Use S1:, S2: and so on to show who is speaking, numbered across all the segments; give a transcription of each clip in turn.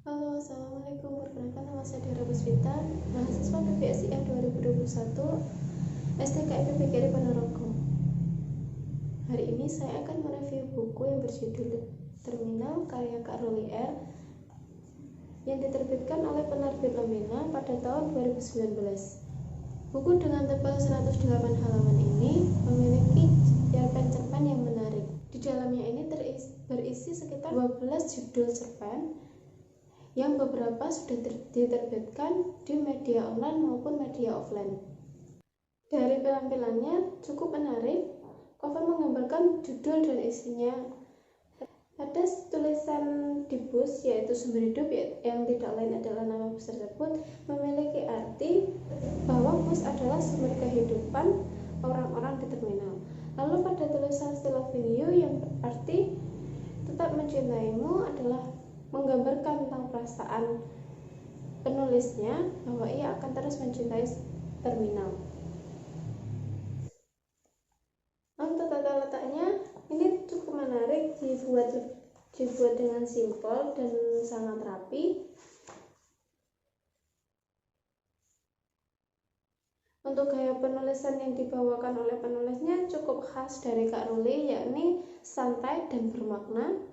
S1: Halo, Assalamualaikum. Perkenalkan nama saya Dara Puspita, mahasiswa PPSIM 2021, STKIP PGRI Ponorogo. Hari ini saya akan mereview buku yang berjudul Terminal karya Kak Roli R yang diterbitkan oleh penerbit Lumina pada tahun 2019. Buku dengan tebal 108 halaman ini memiliki cerpen-cerpen yang menarik. Di dalamnya ini berisi sekitar 12 judul cerpen yang beberapa sudah diterbitkan di media online maupun media offline. Dari penampilannya cukup menarik, cover menggambarkan judul dan isinya. Ada tulisan di bus yaitu sumber hidup yang tidak lain adalah nama bus tersebut memiliki arti bahwa bus adalah sumber kehidupan orang-orang di terminal. Lalu pada tulisan Still Loving You yang berarti tetap mencintaimu adalah menggambarkan tentang perasaan penulisnya bahwa ia akan terus mencintai terminal. Untuk tata letaknya ini cukup menarik, dibuat dengan simpel dan sangat rapi. Untuk gaya penulisan yang dibawakan oleh penulisnya cukup khas dari Kak Roli, yakni santai dan bermakna.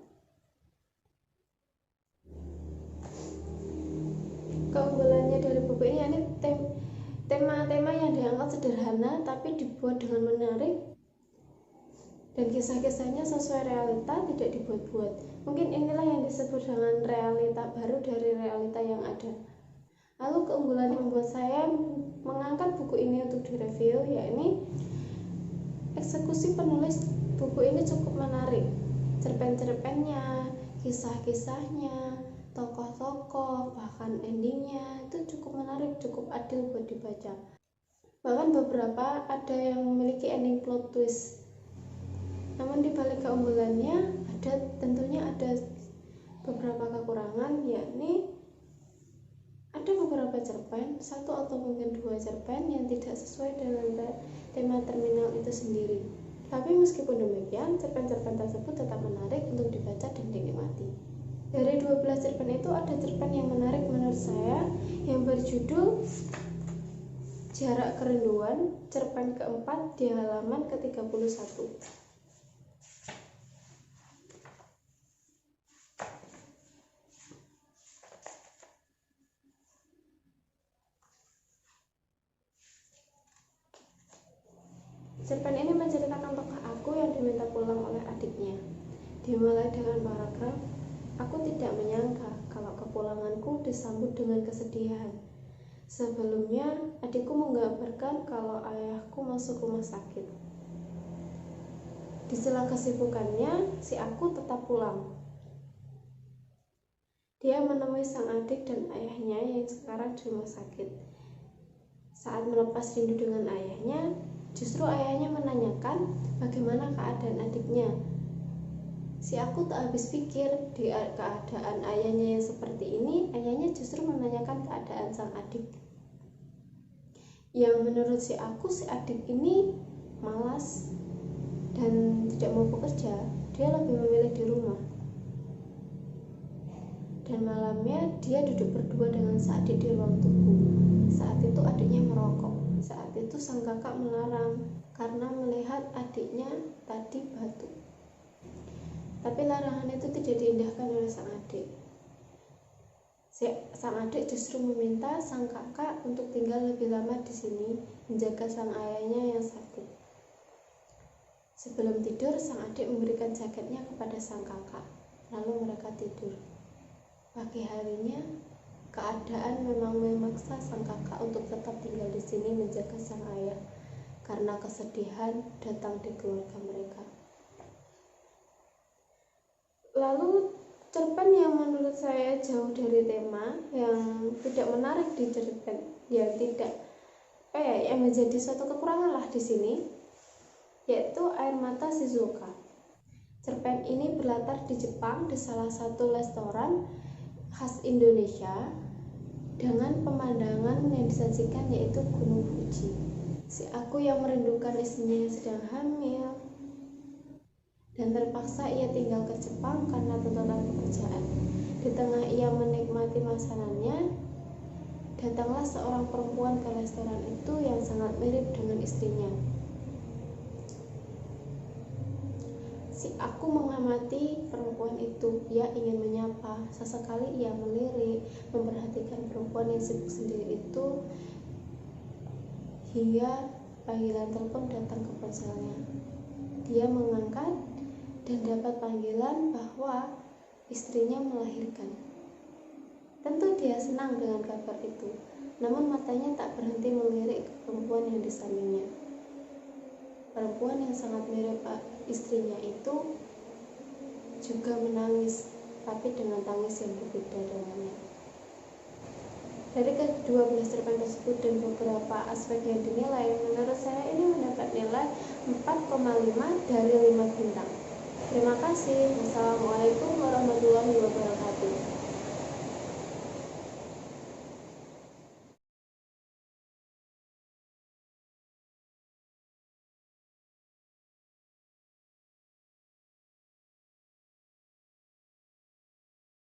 S1: Keunggulannya dari buku ini yakni tema-tema yang diangkat sederhana tapi dibuat dengan menarik, dan kisah-kisahnya sesuai realita, tidak dibuat-buat. Mungkin inilah yang disebut dengan realita baru dari realita yang ada. Lalu keunggulan yang membuat saya mengangkat buku ini untuk direview yakni eksekusi penulis buku ini cukup menarik. Cerpen-cerpennya, kisah-kisahnya, tokoh-tokoh, bahkan endingnya itu cukup menarik, cukup adil buat dibaca. Bahkan beberapa ada yang memiliki ending plot twist. Namun di balik keunggulannya tentunya ada beberapa kekurangan, yakni ada beberapa cerpen, satu atau mungkin dua cerpen yang tidak sesuai dengan tema terminal itu sendiri. Tapi meskipun demikian, cerpen-cerpen tersebut tetap menarik untuk dibaca dan dinikmati. Dari 12 cerpen itu ada cerpen yang menarik menurut saya yang berjudul Jarak Kerinduan, cerpen keempat di halaman ke-31. Cerpen ini menceritakan tokoh aku yang diminta pulang oleh adiknya. Dimulai dengan paragraf, "Aku tidak menyangka kalau kepulanganku disambut dengan kesedihan. Sebelumnya, adikku menggambarkan kalau ayahku masuk rumah sakit. Di sela kesibukannya, si aku tetap pulang. Dia menemui sang adik dan ayahnya yang sekarang di rumah sakit. Saat melepas rindu dengan ayahnya, justru ayahnya menanyakan bagaimana keadaan adiknya. Si aku tak habis pikir, di keadaan ayahnya yang seperti ini, ayahnya justru menanyakan keadaan sang adik. Yang menurut si adik ini malas dan tidak mau bekerja, dia lebih memilih di rumah. Dan malamnya dia duduk berdua dengan sang adik di ruang tunggu. Saat itu adiknya merokok. Saat itu sang kakak melarang karena melihat adiknya tadi batuk. Tapi larangan itu tidak diindahkan oleh sang adik. Sang adik justru meminta sang kakak untuk tinggal lebih lama di sini, menjaga sang ayahnya yang sakit. Sebelum tidur, sang adik memberikan jaketnya kepada sang kakak, lalu mereka tidur. Pagi harinya, keadaan memang memaksa sang kakak untuk tetap tinggal di sini menjaga sang ayah, karena kesedihan datang di keluarga mereka. Lalu cerpen yang menurut saya jauh dari tema, yang tidak menarik di cerpen, yang menjadi suatu kekurangan lah di sini, yaitu Air Mata Shizuoka. Cerpen ini berlatar di Jepang, di salah satu restoran khas Indonesia dengan pemandangan yang disajikan yaitu Gunung Fuji. Si aku yang merindukan istrinya yang sedang hamil, dan terpaksa ia tinggal ke Jepang karena tuntutan pekerjaan. Di tengah ia menikmati makanannya, datanglah seorang perempuan ke restoran itu yang sangat mirip dengan istrinya. Si aku mengamati perempuan itu. Ia ingin menyapa. Sesekali ia melirik, memperhatikan perempuan yang sibuk sendiri itu, hingga panggilan telepon datang ke ponselnya. Dia mengangkat dan dapat panggilan bahwa istrinya melahirkan. Tentu dia senang dengan kabar itu, namun matanya tak berhenti melirik ke perempuan yang di sampingnya. Perempuan yang sangat mirip istrinya itu juga menangis, tapi dengan tangis yang berbeda dengannya. Dari kedua belas cerpen tersebut dan beberapa aspek yang dinilai, menurut saya ini mendapat nilai 4,5 dari 5 bintang. Terima kasih. Wassalamualaikum warahmatullahi wabarakatuh.